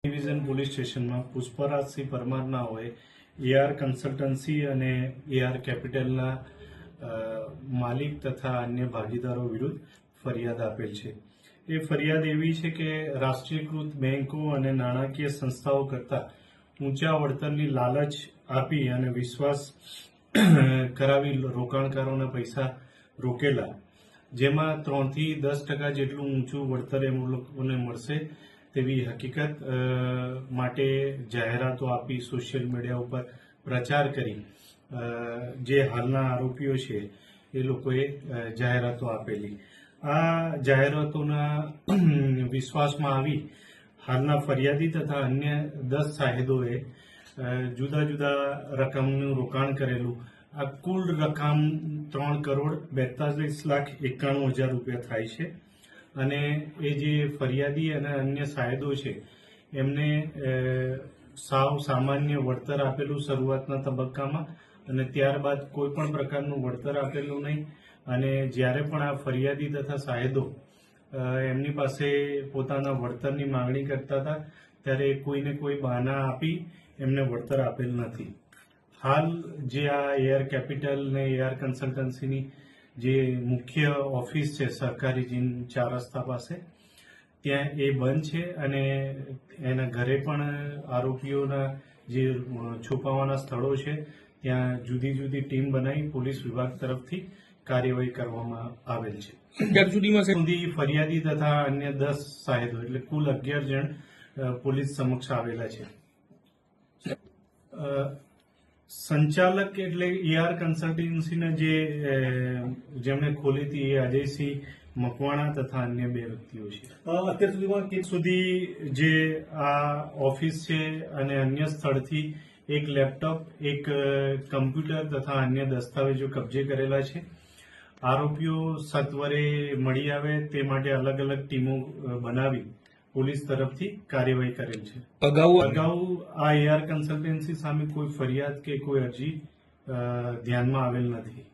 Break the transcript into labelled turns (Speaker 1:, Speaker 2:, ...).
Speaker 1: Division police સ્ટેશનમાં પુષ્પરાજસિંહ પરમારના હોય એઆર કન્સલ્ટન્સી અને એઆર કેપિટલના માલિક તથા અન્ય ભાગીદારો વિરુદ્ધ ફરિયાદ આપેલ છે. એ ફરિયાદ એવી છે કે રાષ્ટ્રીયકૃત બેંકો અને નાણાકીય સંસ્થાઓ કરતા ઊંચા વળતરની લાલચ આપી અને વિશ્વાસ કરાવી રોકાણકારોના પૈસા રોકેલા, જેમાં 3 થી 10% જેટલું ઊંચું વળતર એમ લોકોને મળશે તેવી હકીકત માટે જાહેરાતો આપી સોશિયલ મીડિયા ઉપર પ્રચાર કરી જે હાલના આરોપીઓ છે એ લોકોએ જાહેરાતો આપેલી. આ જાહેરાતોના વિશ્વાસમાં આવી હાલના ફરિયાદી તથા અન્ય 10 સાહિદોએ જુદા જુદા રકમનું રોકાણ કરેલું. આ કુલ રકમ 3,42,91,000 રૂપિયા થાય છે. અને એ જે ફરિયાદી અને અન્ય સાહેદો છે એમને સાવ સામાન્ય વળતર આપેલું શરૂઆતના તબક્કામાં, અને ત્યારબાદ કોઈ પણ પ્રકારનું વળતર આપેલું નહીં. અને જ્યારે પણ આ ફરિયાદી તથા સાહેદો એમની પાસે પોતાના વળતરની માંગણી કરતા હતા ત્યારે કોઈને કોઈ બહાના આપી એમને વળતર આપેલ નથી. હાલ જે આ એઆર કેપિટલ ને એઆર કન્સલ્ટન્સીની જે મુખ્ય ઓફિસ છે સહકારી જીન 4 રસ્તા પાસે, ત્યાં એ બંધ છે અને એના ઘરે પણ આરોપીઓના જે છુપાવાના સ્થળો છે ત્યાં જુદી જુદી ટીમ બનાવી પોલીસ વિભાગ તરફથી કાર્યવાહી કરવામાં આવેલ છે.
Speaker 2: અત્યાર સુધી
Speaker 1: ફરિયાદી તથા અન્ય 10 સાહેદો એટલે કુલ 11 જણ પોલીસ સમક્ષ આવેલા છે. સંચાલક એટલે એઆર કન્સલ્ટન્સીના જેમણે ખોલી હતી એ અજયસિંહ મકવાણા તથા અન્ય 2 વ્યક્તિઓ છે. અત્યાર સુધી જે આ ઓફિસ છે અને અન્ય સ્થળથી એક લેપટોપ, એક કમ્પ્યુટર તથા અન્ય દસ્તાવેજો કબજે કરેલા છે. આરોપીઓ સત્વરે મળી આવે તે માટે અલગ અલગ ટીમો બનાવી પોલીસ તરફથી કાર્યવાહી કરેલ છે. અગાઉ આ એઆર કન્સલ્ટન્સી સામે કોઈ ફરિયાદ કે કોઈ અરજી ધ્યાનમાં આવેલ નથી.